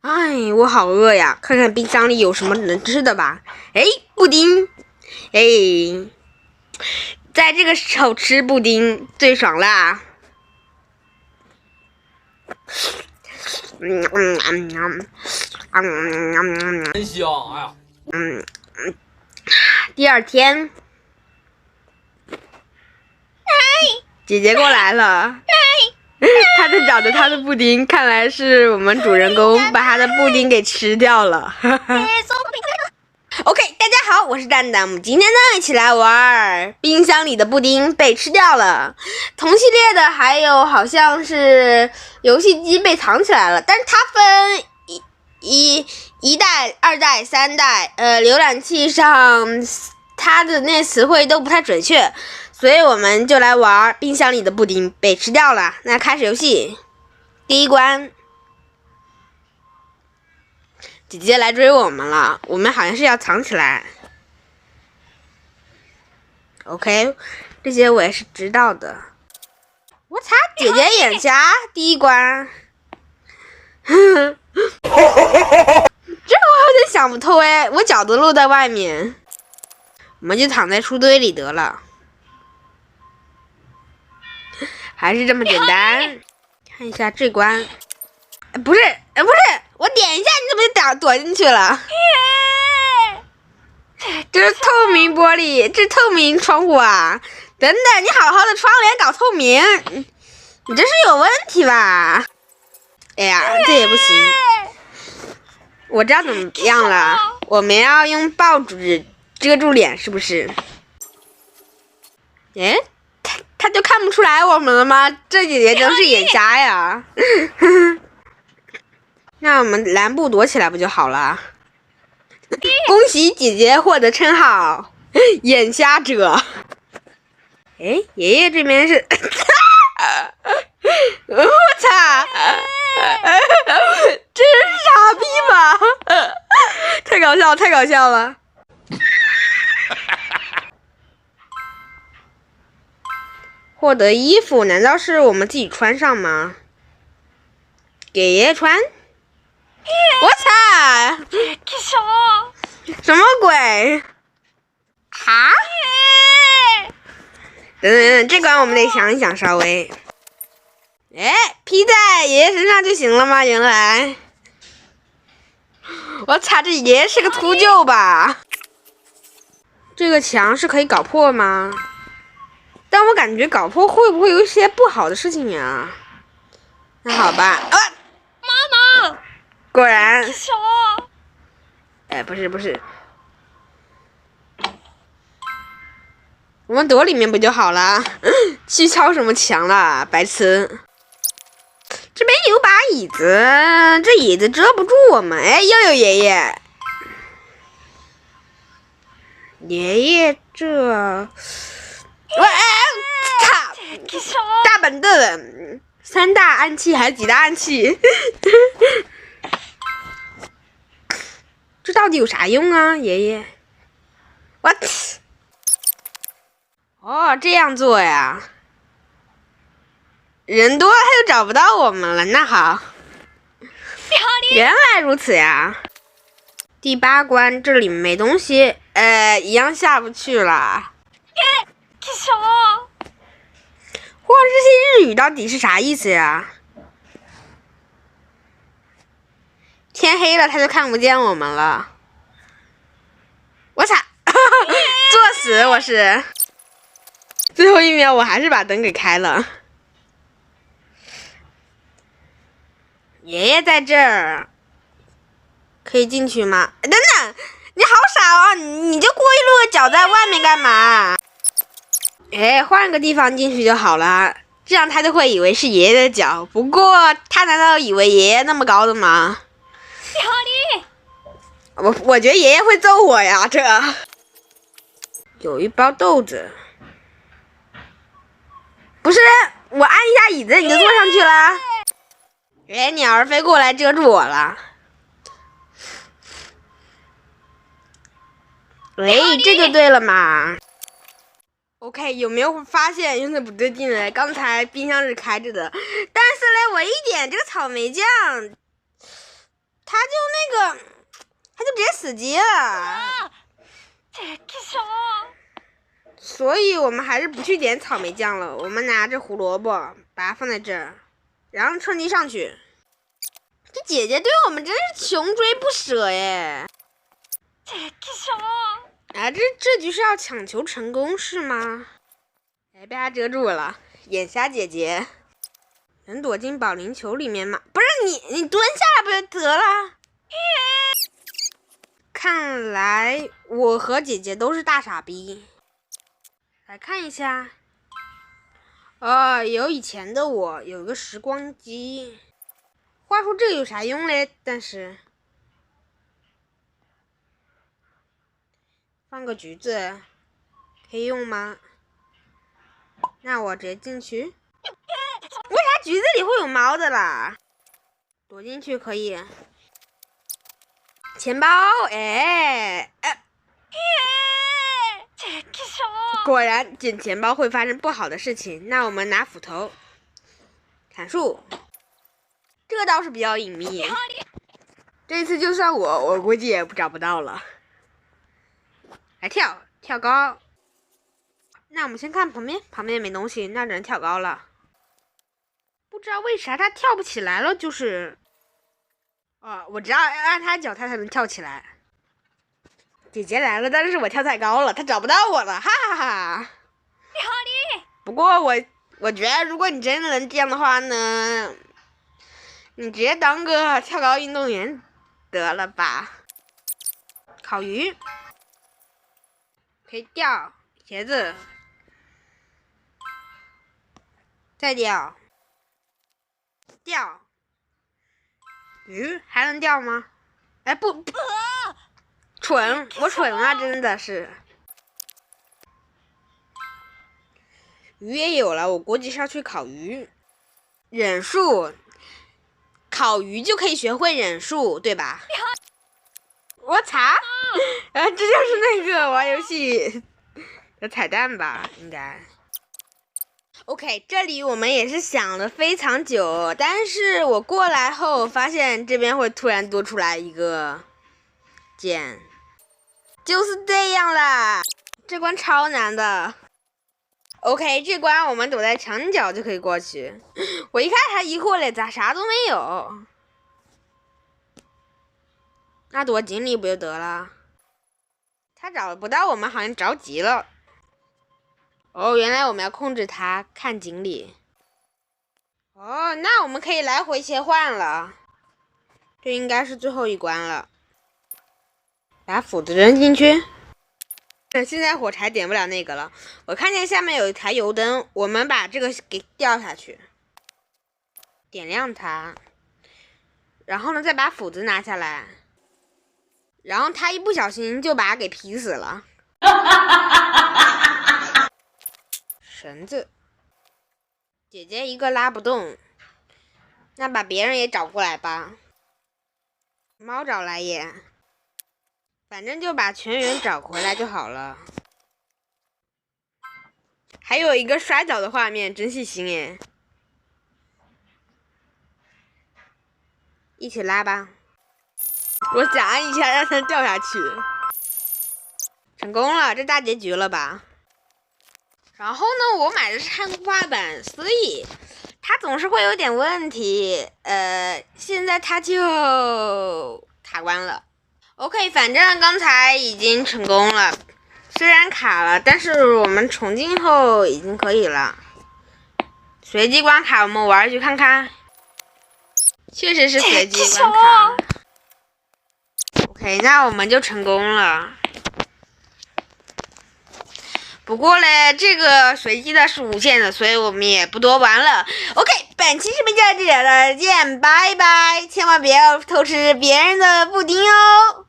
哎，我好饿呀！看看冰箱里有什么能吃的吧。哎，布丁，哎，在这个时候吃布丁最爽啦。真香！哎呀，第二天，姐姐过来了。她在找着她的布丁，看来是我们主人公把她的布丁给吃掉了。OK， 大家好，我是蛋蛋，我们今天呢一起来玩冰箱里的布丁被吃掉了。同系列的还有好像是游戏机被藏起来了，但是它分一代、二代、三代，浏览器上它的那词汇都不太准确，所以我们就来玩冰箱里的布丁被吃掉了。那开始游戏，第一关。姐姐来追我们了，我们好像是要藏起来。OK， 这些我也是知道的。我擦，姐姐眼瞎！第一关，这我有点想不透哎，我脚都露在外面，我们就躺在书堆里得了，还是这么简单。看一下这关，不是，我点一下，你怎么就躲进去了？这是透明玻璃，这是透明窗户啊！等等，你好好的窗帘搞透明，你这是有问题吧？哎呀，这也不行。我知道怎么样了，我们要用报纸遮住脸，是不是？哎，他就看不出来我们了吗？这姐姐真是眼瞎呀！那我们蓝布躲起来不就好了？恭喜姐姐获得称号眼瞎者。哎，爷爷这边是我操，这是傻逼吗？太搞笑了，太搞笑了。获得衣服难道是我们自己穿上吗？给爷爷穿。我操！什么鬼？啊？等，这关我们得想一想，稍微。哎，披在爷爷身上就行了吗？原来，我操，这爷爷是个秃鹫吧？这个墙是可以搞破吗？但我感觉搞破会不会有一些不好的事情呀？那好吧，妈妈，果然。手。哎，不是，我们躲里面不就好了？去敲什么墙了，白痴！这边有把椅子，这椅子遮不住我们。哎，又有爷爷，爷爷这，我操！大板凳，3大暗器还是几大暗器？这到底有啥用啊，爷爷 ？What？ 哦，这样做呀。人多了他就找不到我们了。那好，原来如此呀。第8关这里没东西，一样下不去了。或者这些日语到底是啥意思呀？天黑了他就看不见我们了。我操！作死我是。最后1秒我还是把灯给开了。爷爷在这儿，可以进去吗？等等，你好傻哦！你就故意露个脚在外面干嘛？哎，换个地方进去就好了，这样他就会以为是爷爷的脚。不过他难道以为爷爷那么高的吗？我觉得爷爷会揍我呀！这有一包豆子，不是我按一下椅子你就坐上去了。哎，鸟儿飞过来遮住我了。喂，这就对了嘛。OK， 有没有发现有点不对劲嘞？刚才冰箱是开着的，但是嘞，我一点这个草莓酱，它死机了。所以我们还是不去点草莓酱了，我们拿着胡萝卜把它放在这儿，然后趁机上去。这姐姐对我们真是穷追不舍耶！啊，这局是要抢球成功是吗？哎，被他遮住了，眼瞎姐姐。能躲进保龄球里面吗？不是你蹲下来不就得了？看来我和姐姐都是大傻逼。来看一下，有以前的我，有一个时光机。话说这个有啥用嘞？但是放个橘子可以用吗？那我直接进去。为啥橘子里会有猫的啦？躲进去可以。钱包，果然捡钱包会发生不好的事情。那我们拿斧头砍树，这个倒是比较隐秘。这次就算我估计也找不到了。来跳高。那我们先看旁边没东西，那只能跳高了。不知道为啥他跳不起来了，就是，我知道要按他脚他才能跳起来。姐姐来了，但是我跳太高了，他找不到我了，哈哈哈。不过我觉得，如果你真的能这样的话呢，你直接当个跳高运动员得了吧。烤鱼可以掉鞋子，再掉鱼还能掉吗？哎不，蠢，我蠢啊，真的是。鱼也有了，我估计是要去烤鱼。忍术，烤鱼就可以学会忍术，对吧？我操！这就是那个玩游戏的彩蛋吧，应该。OK， 这里我们也是想了非常久，但是我过来后发现这边会突然多出来一个键，就是这样啦。这关超难的。OK， 这关我们躲在墙角就可以过去。我一看还疑惑嘞，咋啥都没有？那躲井里不就得了？他找不到我们，好像着急了。原来我们要控制他看井里。那我们可以来回切换了。这应该是最后一关了。把斧子扔进去。现在火柴点不了那个了。我看见下面有一台油灯，我们把这个给掉下去，点亮它。然后呢，再把斧子拿下来。然后他一不小心就把它给劈死了。绳子，姐姐一个拉不动，那把别人也找过来吧。猫找来也，反正就把全员找回来就好了。还有一个摔跤的画面，真细心耶！一起拉吧。我夹一下让它掉下去，成功了，这大结局了吧？然后呢，我买的是汉化版，所以它总是会有点问题。现在它就卡关了。OK， 反正刚才已经成功了，虽然卡了，但是我们重进后已经可以了。随机关卡，我们玩去看看。确实是随机关卡。OK， 那我们就成功了。不过嘞，这个随机的是无限的，所以我们也不多玩了。OK， 本期视频就到这里了，见，拜拜！千万不要偷吃别人的布丁哦。